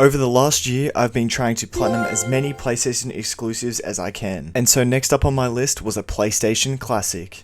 Over the last year, I've been trying to platinum as many PlayStation exclusives as I can, and so next up on my list was a PlayStation classic.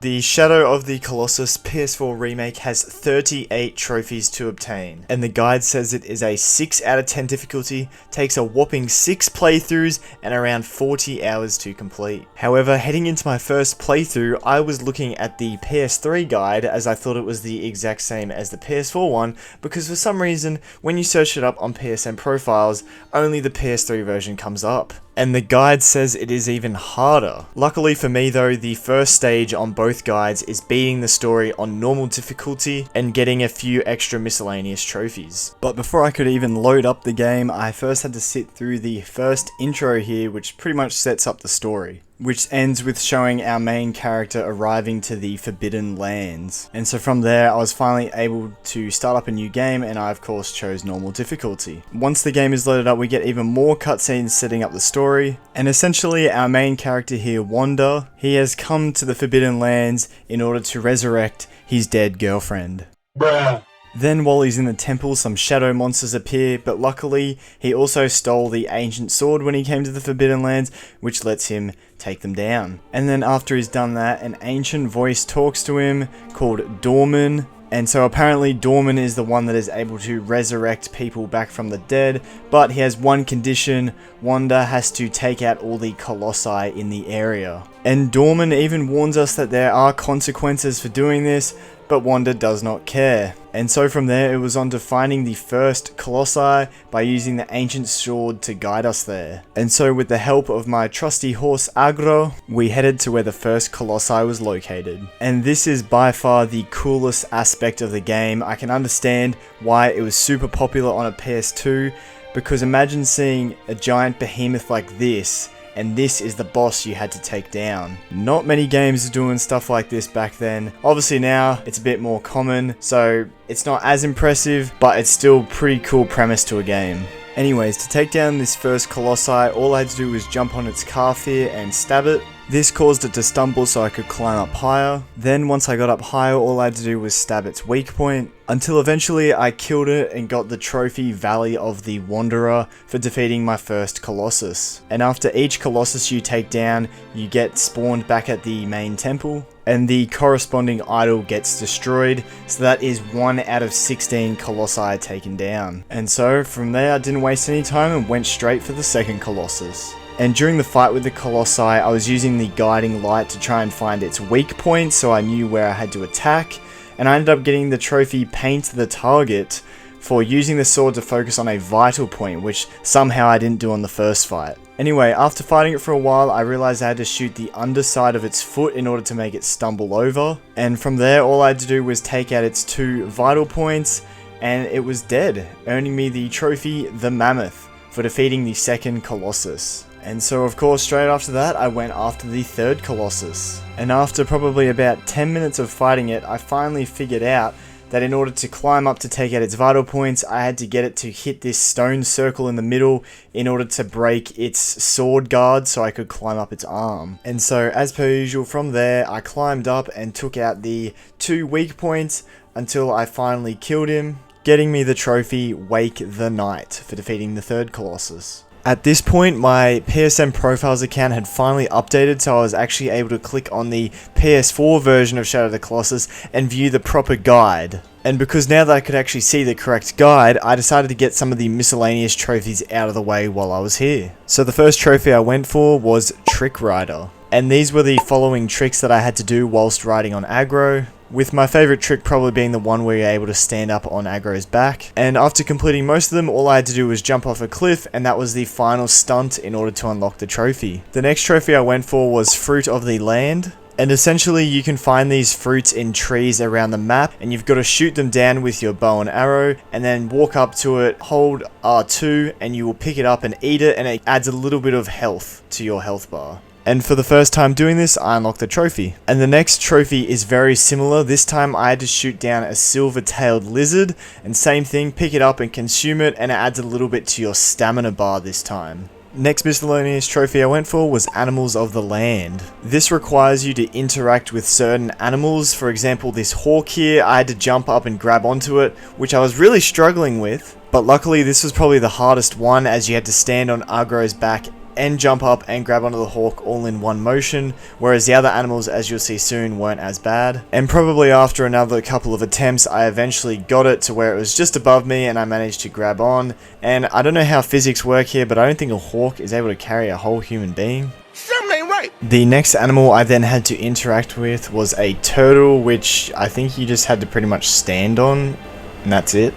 The Shadow of the Colossus PS4 remake has 38 trophies to obtain, and the guide says it is a 6 out of 10 difficulty, takes a whopping 6 playthroughs, and around 40 hours to complete. However, heading into my first playthrough, I was looking at the PS3 guide as I thought it was the exact same as the PS4 one, because for some reason, when you search it up on PSN profiles, only the PS3 version comes up. And the guide says it is even harder. Luckily for me though, the first stage on both guides is beating the story on normal difficulty and getting a few extra miscellaneous trophies. But before I could even load up the game, I first had to sit through the first intro here, which pretty much sets up the story, which ends with showing our main character arriving to the Forbidden Lands. And so from there, I was finally able to start up a new game, and I of course chose normal difficulty. Once the game is loaded up, we get even more cutscenes setting up the story, and essentially our main character here, Wanda, he has come to the Forbidden Lands in order to resurrect his dead girlfriend. Bruh. Then while he's in the temple, some shadow monsters appear, but luckily he also stole the ancient sword when he came to the Forbidden Lands, which lets him take them down. And then after he's done that, an ancient voice talks to him called Dorman. And so apparently Dorman is the one that is able to resurrect people back from the dead, but he has one condition: Wanda has to take out all the Colossi in the area. And Dorman even warns us that there are consequences for doing this, but Wanda does not care. And so from there, it was on to finding the first Colossi by using the ancient sword to guide us there. And so with the help of my trusty horse Agro, we headed to where the first Colossi was located. And this is by far the coolest aspect of the game. I can understand why it was super popular on a PS2, because imagine seeing a giant behemoth like this, and this is the boss you had to take down. Not many games are doing stuff like this back then. Obviously now it's a bit more common, so it's not as impressive, but it's still a pretty cool premise to a game. Anyways, to take down this first Colossi, all I had to do was jump on its calf here and stab it. This caused it to stumble so I could climb up higher. Then once I got up higher, all I had to do was stab its weak point, until eventually I killed it and got the trophy Valley of the Wanderer for defeating my first Colossus. And after each Colossus you take down, you get spawned back at the main temple, and the corresponding idol gets destroyed, so that is 1 out of 16 Colossi taken down. And so from there I didn't waste any time and went straight for the second Colossus. And during the fight with the Colossi, I was using the guiding light to try and find its weak point so I knew where I had to attack, and I ended up getting the trophy Paint the Target for using the sword to focus on a vital point, which somehow I didn't do on the first fight. Anyway, after fighting it for a while, I realized I had to shoot the underside of its foot in order to make it stumble over, and from there all I had to do was take out its 2 vital points, and it was dead, earning me the trophy The Mammoth for defeating the second Colossus. And so of course straight after that I went after the third Colossus. And after probably about 10 minutes of fighting it, I finally figured out that in order to climb up to take out its vital points, I had to get it to hit this stone circle in the middle in order to break its sword guard so I could climb up its arm. And so as per usual, from there I climbed up and took out the 2 weak points until I finally killed him, getting me the trophy Wake the Knight for defeating the third Colossus. At this point, my PSN Profiles account had finally updated, so I was actually able to click on the PS4 version of Shadow of the Colossus and view the proper guide. And because now that I could actually see the correct guide, I decided to get some of the miscellaneous trophies out of the way while I was here. So the first trophy I went for was Trick Rider. And these were the following tricks that I had to do whilst riding on Aggro, with my favourite trick probably being the one where you're able to stand up on Aggro's back. And after completing most of them, all I had to do was jump off a cliff, and that was the final stunt in order to unlock the trophy. The next trophy I went for was Fruit of the Land. And essentially you can find these fruits in trees around the map, and you've got to shoot them down with your bow and arrow, and then walk up to it, hold R2, and you will pick it up and eat it, and it adds a little bit of health to your health bar. And for the first time doing this, I unlocked the trophy. And the next trophy is very similar. This time I had to shoot down a silver-tailed lizard, and same thing, pick it up and consume it, and it adds a little bit to your stamina bar this time. Next miscellaneous trophy I went for was Animals of the Land. This requires you to interact with certain animals. For example, this hawk here, I had to jump up and grab onto it, which I was really struggling with. But luckily this was probably the hardest one, as you had to stand on Agro's back and jump up and grab onto the hawk all in one motion, whereas the other animals, as you'll see soon, weren't as bad. And probably after another couple of attempts, I eventually got it to where it was just above me and I managed to grab on. And I don't know how physics work here, but I don't think a hawk is able to carry a whole human being. Something ain't right. The next animal I then had to interact with was a turtle, which I think you just had to pretty much stand on, and that's it.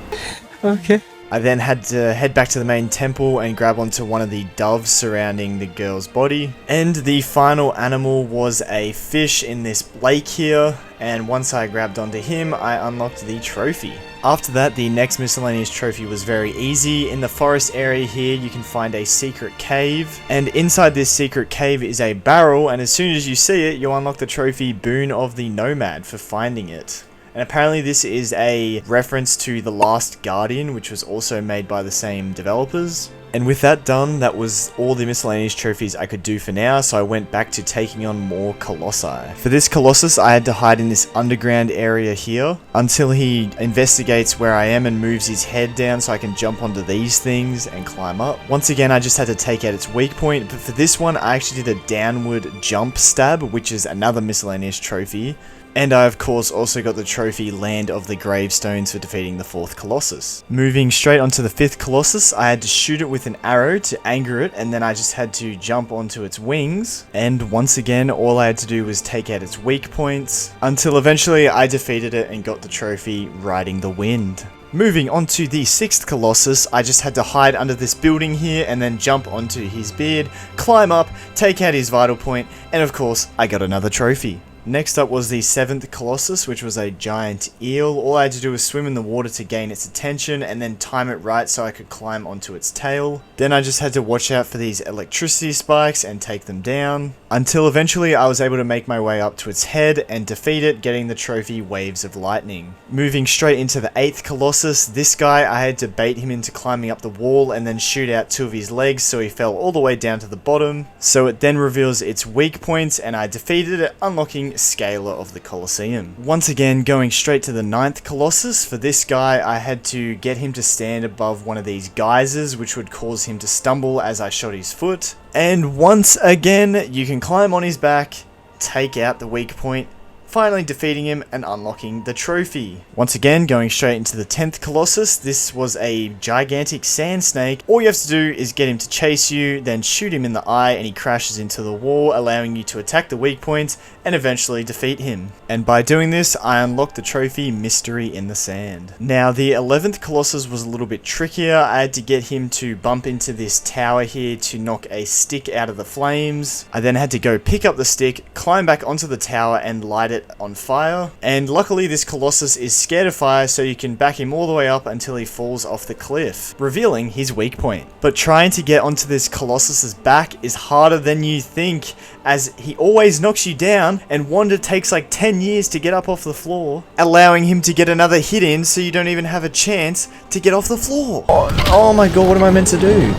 Okay. I then had to head back to the main temple and grab onto one of the doves surrounding the girl's body. And the final animal was a fish in this lake here, and once I grabbed onto him, I unlocked the trophy. After that, the next miscellaneous trophy was very easy. In the forest area here, you can find a secret cave, and inside this secret cave is a barrel, and as soon as you see it, you'll unlock the trophy Boon of the Nomad for finding it. And apparently this is a reference to The Last Guardian, which was also made by the same developers. And with that done, that was all the miscellaneous trophies I could do for now, so I went back to taking on more Colossi. For this Colossus, I had to hide in this underground area here until he investigates where I am and moves his head down so I can jump onto these things and climb up. Once again, I just had to take out its weak point, but for this one, I actually did a downward jump stab, which is another miscellaneous trophy. And I of course also got the trophy Land of the Gravestones for defeating the 4th Colossus. Moving straight onto the 5th Colossus, I had to shoot it with an arrow to anger it, and then I just had to jump onto its wings. And once again, all I had to do was take out its weak points, until eventually I defeated it and got the trophy Riding the Wind. Moving on to the 6th Colossus, I just had to hide under this building here and then jump onto his beard, climb up, take out his vital point, and of course I got another trophy. Next up was the 7th Colossus, which was a giant eel. All I had to do was swim in the water to gain its attention and then time it right so I could climb onto its tail. Then I just had to watch out for these electricity spikes and take them down, until eventually I was able to make my way up to its head and defeat it, getting the trophy Waves of Lightning. Moving straight into the 8th Colossus, this guy I had to bait him into climbing up the wall and then shoot out 2 of his legs so he fell all the way down to the bottom. So it then reveals its weak points and I defeated it, unlocking Scaler of the Colosseum. Once again, going straight to the 9th Colossus, for this guy I had to get him to stand above one of these geysers, which would cause him to stumble as I shot his foot. And once again, you can climb on his back, take out the weak point, finally defeating him and unlocking the trophy. Once again, going straight into the 10th Colossus, this was a gigantic sand snake. All you have to do is get him to chase you, then shoot him in the eye and he crashes into the wall, allowing you to attack the weak points and eventually defeat him. And by doing this, I unlocked the trophy Mystery in the Sand. Now, the 11th Colossus was a little bit trickier. I had to get him to bump into this tower here to knock a stick out of the flames. I then had to go pick up the stick, climb back onto the tower and light it on fire. And luckily this Colossus is scared of fire, so you can back him all the way up until he falls off the cliff, revealing his weak point. But trying to get onto this Colossus's back is harder than you think, as he always knocks you down, and Wanda takes like 10 years to get up off the floor, allowing him to get another hit in so you don't even have a chance to get off the floor. Oh my god, what am I meant to do?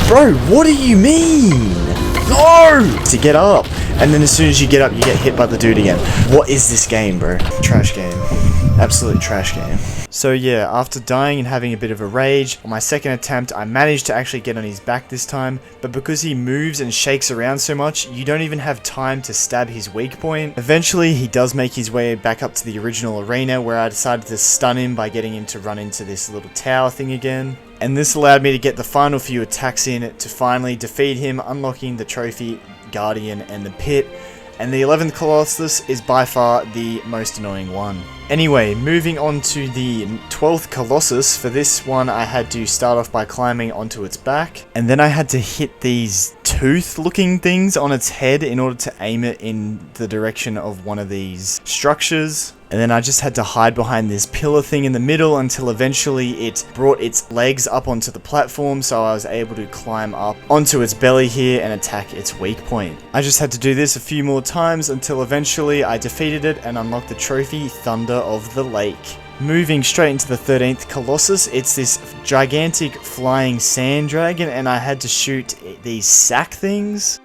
Bro, what do you mean? No! To get up. And then as soon as you get up, you get hit by the dude again. What is this game, bro? Trash game. Absolute trash game. So yeah, after dying and having a bit of a rage, on my second attempt, I managed to actually get on his back this time, but because he moves and shakes around so much, you don't even have time to stab his weak point. Eventually, he does make his way back up to the original arena, where I decided to stun him by getting him to run into this little tower thing again. And this allowed me to get the final few attacks in to finally defeat him, unlocking the trophy Guardian and the Pit. And the 11th Colossus is by far the most annoying one. Anyway, moving on to the 12th Colossus. For this one, I had to start off by climbing onto its back, and then I had to hit these tooth-looking things on its head in order to aim it in the direction of one of these structures. And then I just had to hide behind this pillar thing in the middle until eventually it brought its legs up onto the platform, so I was able to climb up onto its belly here and attack its weak point. I just had to do this a few more times until eventually I defeated it and unlocked the trophy Thunder of the Lake. Moving straight into the 13th Colossus, it's this gigantic flying sand dragon, and I had to shoot these sack things.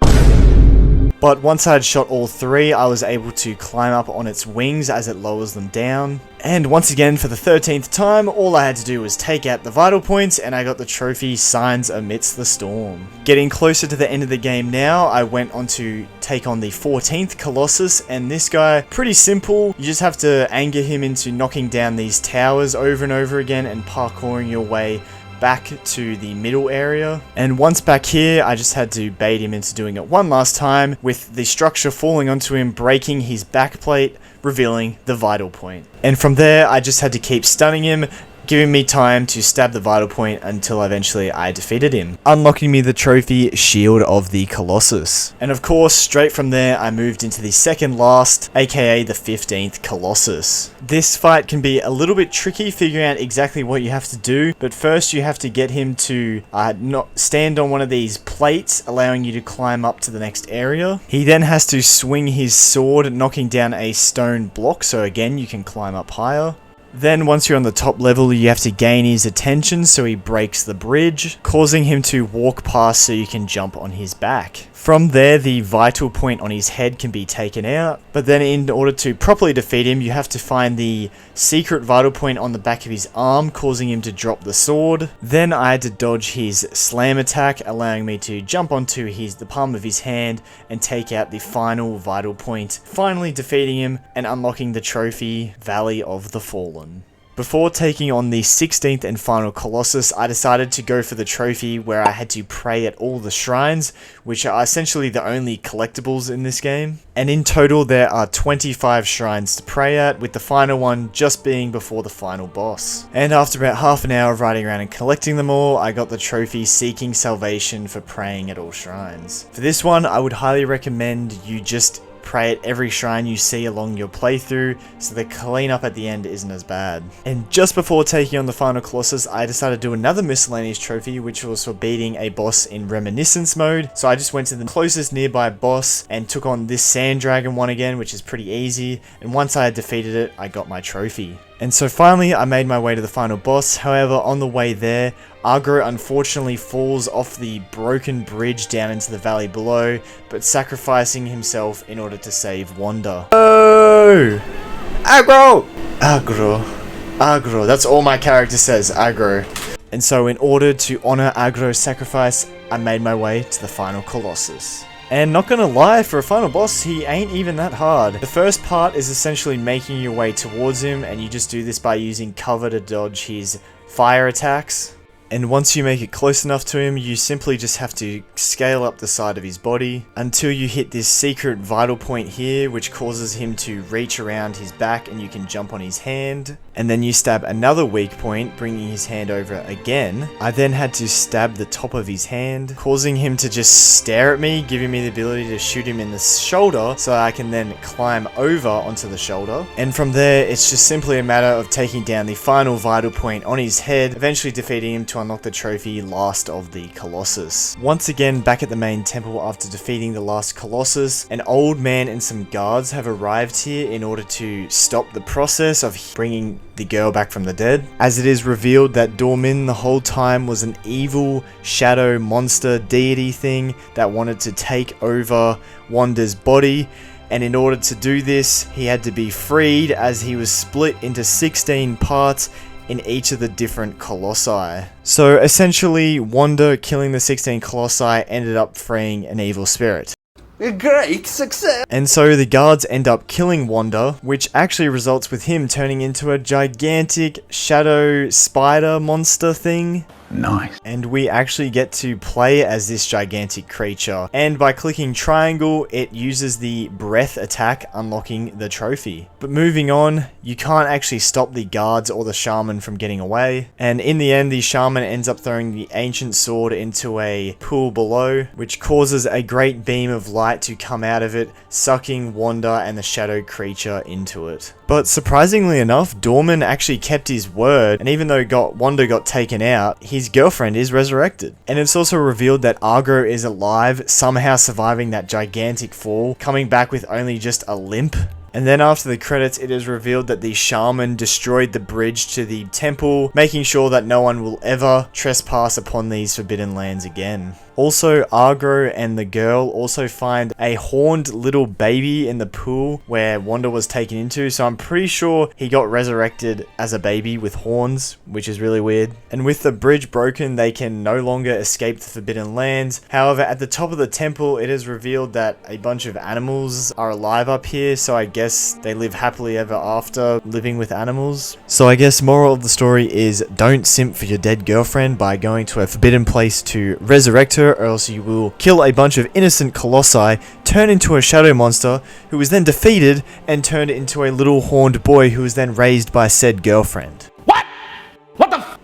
But once I had shot all three, I was able to climb up on its wings as it lowers them down. And once again, for the 13th time, all I had to do was take out the vital points, and I got the trophy Signs Amidst the Storm. Getting closer to the end of the game now, I went on to take on the 14th Colossus, and this guy, pretty simple. You just have to anger him into knocking down these towers over and over again and parkouring your way back to the middle area. And once back here, I just had to bait him into doing it one last time, with the structure falling onto him, breaking his backplate, revealing the vital point. And from there, I just had to keep stunning him, giving me time to stab the vital point until eventually I defeated him, unlocking me the trophy Shield of the Colossus. And of course, straight from there, I moved into the second last, aka the 15th Colossus. This fight can be a little bit tricky figuring out exactly what you have to do, but first you have to get him to not stand on one of these plates, allowing you to climb up to the next area. He then has to swing his sword, knocking down a stone block, so again you can climb up higher. Then once you're on the top level, you have to gain his attention so he breaks the bridge, causing him to walk past so you can jump on his back. From there, the vital point on his head can be taken out, but then in order to properly defeat him, you have to find the secret vital point on the back of his arm, causing him to drop the sword. Then I had to dodge his slam attack, allowing me to jump onto the palm of his hand and take out the final vital point, finally defeating him and unlocking the trophy Valley of the Fallen. Before taking on the 16th and final Colossus, I decided to go for the trophy where I had to pray at all the shrines, which are essentially the only collectibles in this game. And in total, there are 25 shrines to pray at, with the final one just being before the final boss. And after about half an hour of riding around and collecting them all, I got the trophy Seeking Salvation for praying at all shrines. For this one, I would highly recommend you just pray at every shrine you see along your playthrough, so the cleanup at the end isn't as bad. And just before taking on the final Colossus, I decided to do another miscellaneous trophy, which was for beating a boss in Reminiscence mode. So I just went to the closest nearby boss and took on this Sand Dragon one again, which is pretty easy. And once I had defeated it, I got my trophy. And so finally, I made my way to the final boss. However, on the way there, Agro unfortunately falls off the broken bridge down into the valley below, but sacrificing himself in order to save Wanda. Oh! Agro! Agro. That's all my character says, Agro. And so in order to honor Agro's sacrifice, I made my way to the final Colossus. And not gonna lie, for a final boss, he ain't even that hard. The first part is essentially making your way towards him, and you just do this by using cover to dodge his fire attacks. And once you make it close enough to him, you simply just have to scale up the side of his body until you hit this secret vital point here, which causes him to reach around his back and you can jump on his hand. And then you stab another weak point, bringing his hand over again. I then had to stab the top of his hand, causing him to just stare at me, giving me the ability to shoot him in the shoulder so I can then climb over onto the shoulder. And from there, it's just simply a matter of taking down the final vital point on his head, eventually defeating him to unlock the trophy Last of the Colossus. Once again, back at the main temple after defeating the last Colossus, an old man and some guards have arrived here in order to stop the process of bringing the girl back from the dead, as it is revealed that Dormin the whole time was an evil shadow monster deity thing that wanted to take over Wanda's body. And in order to do this, he had to be freed, as he was split into 16 parts in each of the different colossi. So essentially, Wanda killing the 16 colossi ended up freeing an evil spirit. A great success! And so the guards end up killing Wanda, which actually results with him turning into a gigantic shadow spider monster thing. Nice. And we actually get to play as this gigantic creature. And by clicking triangle, it uses the breath attack, unlocking the trophy. But moving on, you can't actually stop the guards or the shaman from getting away. And in the end, the shaman ends up throwing the ancient sword into a pool below, which causes a great beam of light to come out of it, sucking Wanda and the shadow creature into it. But surprisingly enough, Dormin actually kept his word, and even though Wanda got taken out, his girlfriend is resurrected. And it's also revealed that Agro is alive, somehow surviving that gigantic fall, coming back with only just a limp. And then after the credits, it is revealed that the shaman destroyed the bridge to the temple, making sure that no one will ever trespass upon these forbidden lands again. Also, Agro and the girl also find a horned little baby in the pool where Wanda was taken into, so I'm pretty sure he got resurrected as a baby with horns, which is really weird. And with the bridge broken, they can no longer escape the forbidden lands. However, at the top of the temple, it is revealed that a bunch of animals are alive up here, so I guess they live happily ever after living with animals. So I guess moral of the story is don't simp for your dead girlfriend by going to a forbidden place to resurrect her, or else you will kill a bunch of innocent colossi, turn into a shadow monster, who is then defeated and turned into a little horned boy who is then raised by said girlfriend.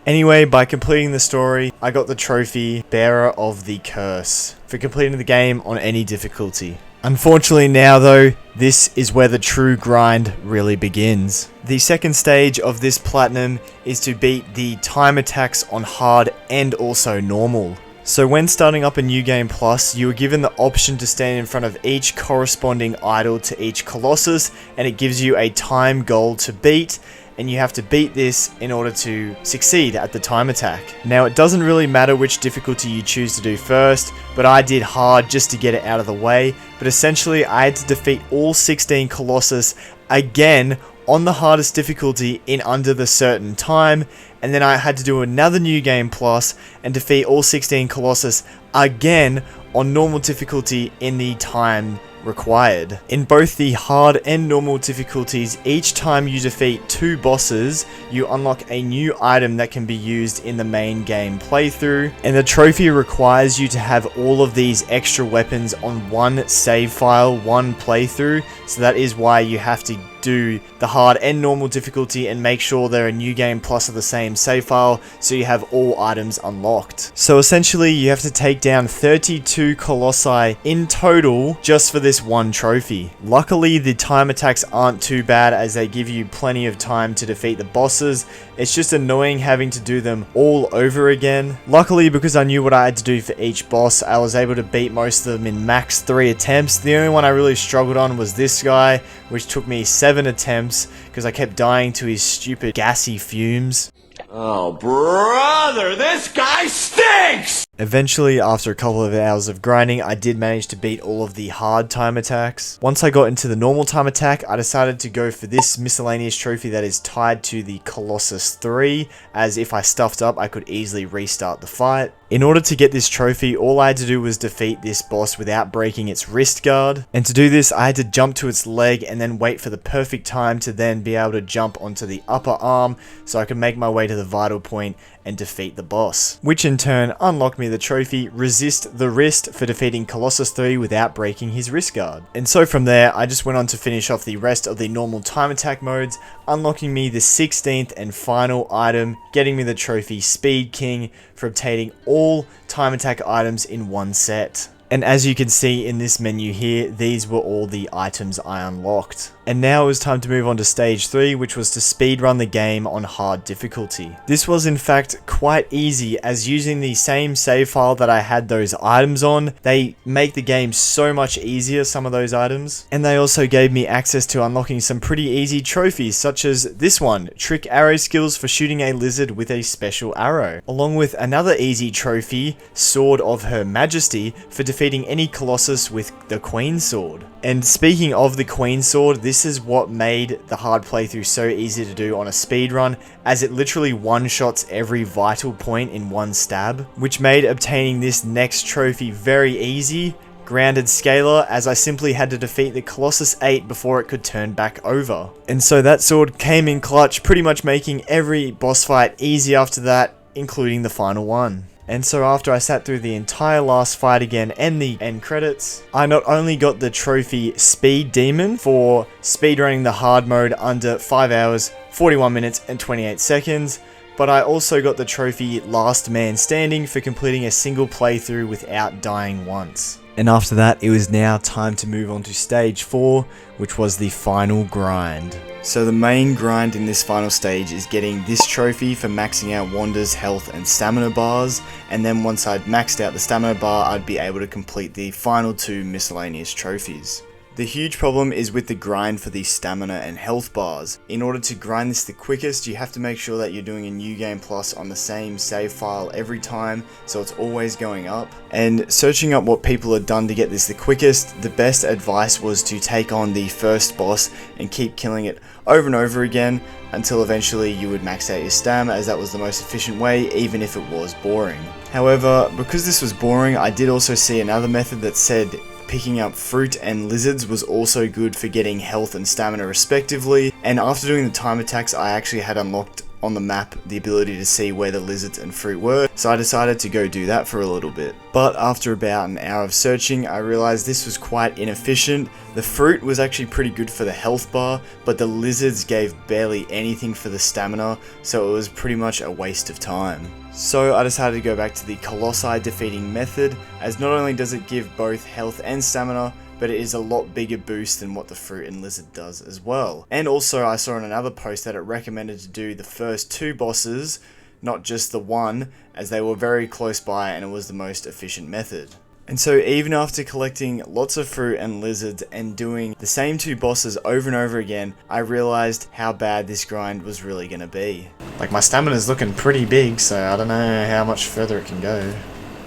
Anyway, by completing the story, I got the trophy Bearer of the Curse for completing the game on any difficulty. Unfortunately now though, this is where the true grind really begins. The second stage of this platinum is to beat the time attacks on hard and also normal. So when starting up a New Game Plus, you are given the option to stand in front of each corresponding idol to each Colossus, and it gives you a time goal to beat, and you have to beat this in order to succeed at the time attack. Now it doesn't really matter which difficulty you choose to do first, but I did hard just to get it out of the way, but essentially I had to defeat all 16 Colossus again on the hardest difficulty in under the certain time, and then I had to do another New Game Plus and defeat all 16 Colossus again on normal difficulty in the time required. In both the hard and normal difficulties, each time you defeat 2 bosses, you unlock a new item that can be used in the main game playthrough, and the trophy requires you to have all of these extra weapons on one save file, one playthrough, so that is why you have to do the hard and normal difficulty and make sure they're a New Game Plus of the same save file, so you have all items unlocked. So essentially you have to take down 32 Colossi in total just for this one trophy. Luckily the time attacks aren't too bad, as they give you plenty of time to defeat the bosses. It's just annoying having to do them all over again. Luckily, because I knew what I had to do for each boss, I was able to beat most of them in max 3 attempts. The only one I really struggled on was this guy, which took me 7 attempts because I kept dying to his stupid gassy fumes. Oh, brother, this guy stinks! Eventually, after a couple of hours of grinding, I did manage to beat all of the hard time attacks. Once I got into the normal time attack, I decided to go for this miscellaneous trophy that is tied to the Colossus 3, as if I stuffed up, I could easily restart the fight. In order to get this trophy, all I had to do was defeat this boss without breaking its wrist guard. And to do this, I had to jump to its leg and then wait for the perfect time to then be able to jump onto the upper arm so I could make my way to the vital point and defeat the boss, which in turn unlocked me the trophy Resist the Wrist for defeating Colossus 3 without breaking his wrist guard. And so from there, I just went on to finish off the rest of the normal time attack modes, unlocking me the 16th and final item, getting me the trophy Speed King for obtaining all time attack items in one set. And as you can see in this menu here, these were all the items I unlocked. And now it was time to move on to stage 3, which was to speedrun the game on hard difficulty. This was in fact quite easy, as using the same save file that I had those items on, they make the game so much easier, some of those items. And they also gave me access to unlocking some pretty easy trophies, such as this one, Trick Arrow Skills for shooting a lizard with a special arrow. Along with another easy trophy, Sword of Her Majesty, for defeating any Colossus with the Queen Sword. And speaking of the Queen Sword, this is what made the hard playthrough so easy to do on a speedrun, as it literally one-shots every vital point in one stab, which made obtaining this next trophy very easy. Grounded Scalar, as I simply had to defeat the Colossus 8 before it could turn back over. And so that sword came in clutch, pretty much making every boss fight easy after that, including the final one. And so after I sat through the entire last fight again and the end credits, I not only got the trophy Speed Demon for speedrunning the hard mode under 5 hours, 41 minutes and 28 seconds, but I also got the trophy Last Man Standing for completing a single playthrough without dying once. And after that, it was now time to move on to stage 4, which was the final grind. So the main grind in this final stage is getting this trophy for maxing out Wanda's health and stamina bars, and then once I'd maxed out the stamina bar, I'd be able to complete the final 2 miscellaneous trophies. The huge problem is with the grind for the stamina and health bars. In order to grind this the quickest, you have to make sure that you're doing a new game plus on the same save file every time, so it's always going up. And searching up what people had done to get this the quickest, the best advice was to take on the first boss and keep killing it over and over again until eventually you would max out your stamina, as that was the most efficient way, even if it was boring. However, because this was boring, I did also see another method that said picking up fruit and lizards was also good for getting health and stamina respectively, and after doing the time attacks I actually had unlocked on the map the ability to see where the lizards and fruit were, so I decided to go do that for a little bit. But after about an hour of searching, I realized this was quite inefficient. The fruit was actually pretty good for the health bar, but the lizards gave barely anything for the stamina, so it was pretty much a waste of time. So I decided to go back to the Colossi defeating method, as not only does it give both health and stamina, but it is a lot bigger boost than what the fruit and lizard does as well. And also I saw in another post that it recommended to do the first 2 bosses, not just the one, as they were very close by and it was the most efficient method. And so even after collecting lots of fruit and lizards and doing the same 2 bosses over and over again, I realized how bad this grind was really going to be. Like, my stamina's looking pretty big, so I don't know how much further it can go.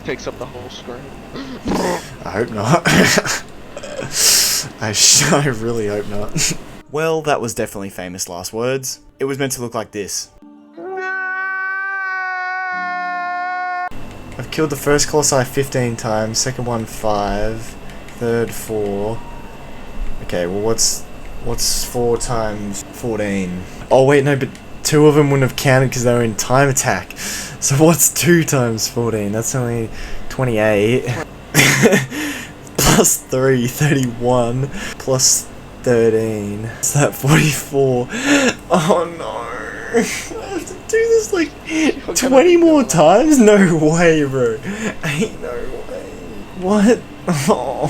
Takes up the whole screen. I hope not. I really hope not. Well, that was definitely famous last words. It was meant to look like this. I've killed the first Colossi 15 times, second one 5, third 4. Okay, well what's 4 times 14? Oh wait, no, but 2 of them wouldn't have counted because they were in time attack. So what's 2 times 14? That's only 28. Plus 3, 31. Plus 13. Is that 44? Oh no. I have to do this like 20 more times? No way, bro. Ain't no way. What? Oh.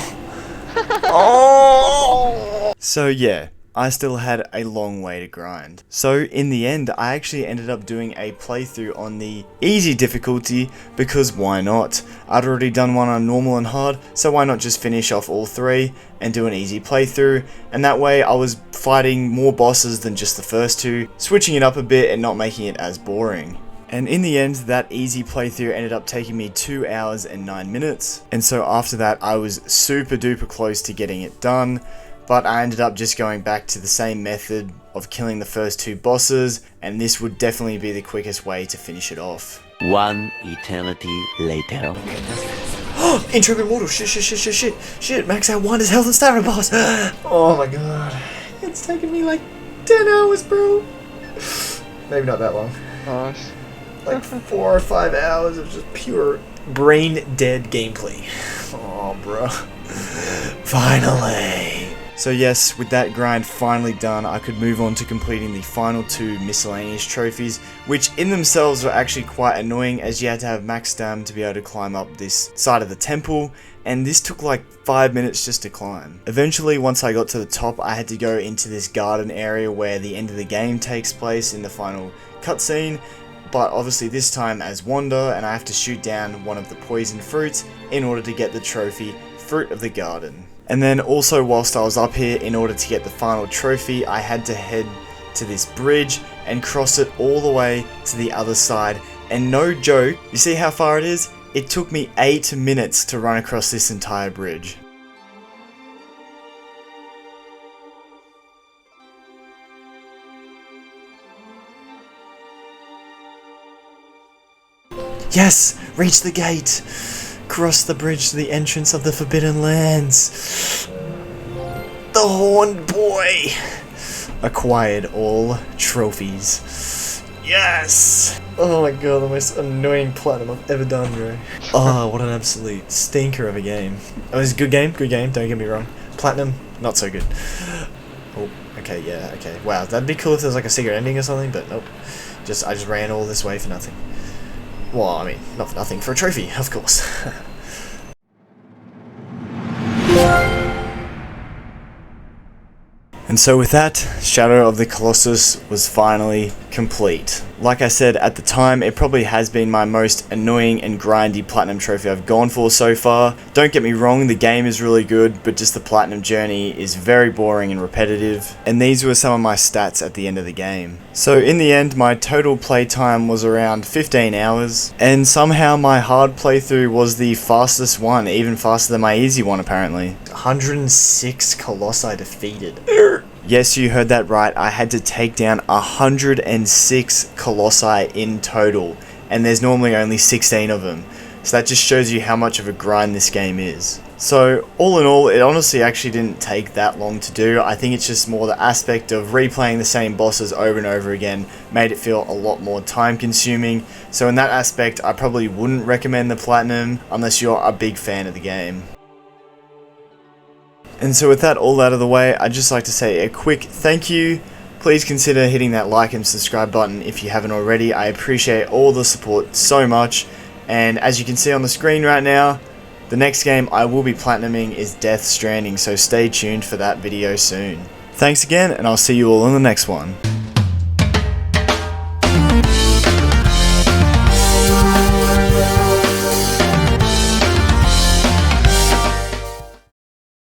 Oh. So yeah, I still had a long way to grind. So in the end, I actually ended up doing a playthrough on the easy difficulty, because why not? I'd already done one on normal and hard, so why not just finish off all 3 and do an easy playthrough, and that way I was fighting more bosses than just the first 2, switching it up a bit and not making it as boring. And in the end, that easy playthrough ended up taking me 2 hours and 9 minutes, and so after that I was super duper close to getting it done. But I ended up just going back to the same method of killing the first 2 bosses, and this would definitely be the quickest way to finish it off. One eternity later. Intro immortal, shit, max out Wanda's health and stamina bars. Oh my god. It's taken me like 10 hours, bro. Maybe not that long. Nice. Like 4 or 5 hours of just pure brain dead gameplay. Oh, bro. Finally. So yes, with that grind finally done, I could move on to completing the final 2 miscellaneous trophies, which in themselves were actually quite annoying, as you had to have max stam to be able to climb up this side of the temple, and this took like 5 minutes just to climb. Eventually, once I got to the top, I had to go into this garden area where the end of the game takes place in the final cutscene, but obviously this time as Wanda, and I have to shoot down one of the poison fruits in order to get the trophy, Fruit of the Garden. And then also, whilst I was up here, in order to get the final trophy, I had to head to this bridge and cross it all the way to the other side. And no joke, you see how far it is? It took me 8 minutes to run across this entire bridge. Yes! Reach the gate! Cross the bridge to the entrance of the Forbidden Lands. The Horned Boy! Acquired all trophies. Yes! Oh my god, the most annoying platinum I've ever done, bro. Oh, what an absolute stinker of a game. It was a good game, don't get me wrong. Platinum, not so good. Oh, okay, yeah, okay. Wow, that'd be cool if there was like a secret ending or something, but nope. I just ran all this way for nothing. Well, I mean, not for nothing, for a trophy, of course. And so with that, Shadow of the Colossus was finally complete. Like I said at the time, it probably has been my most annoying and grindy platinum trophy I've gone for so far. Don't get me wrong, the game is really good, but just the platinum journey is very boring and repetitive. And these were some of my stats at the end of the game. So in the end, my total playtime was around 15 hours, and somehow my hard playthrough was the fastest one, even faster than my easy one apparently. 106 Colossi defeated. Yes, you heard that right. I had to take down 106 Colossi in total, and there's normally only 16 of them. So that just shows you how much of a grind this game is. So all in all, it honestly actually didn't take that long to do. I think it's just more the aspect of replaying the same bosses over and over again made it feel a lot more time consuming. So in that aspect, I probably wouldn't recommend the platinum unless you're a big fan of the game. And so with that all out of the way, I'd just like to say a quick thank you. Please consider hitting that like and subscribe button if you haven't already. I appreciate all the support so much. And as you can see on the screen right now, the next game I will be platinuming is Death Stranding, so stay tuned for that video soon. Thanks again, and I'll see you all in the next one.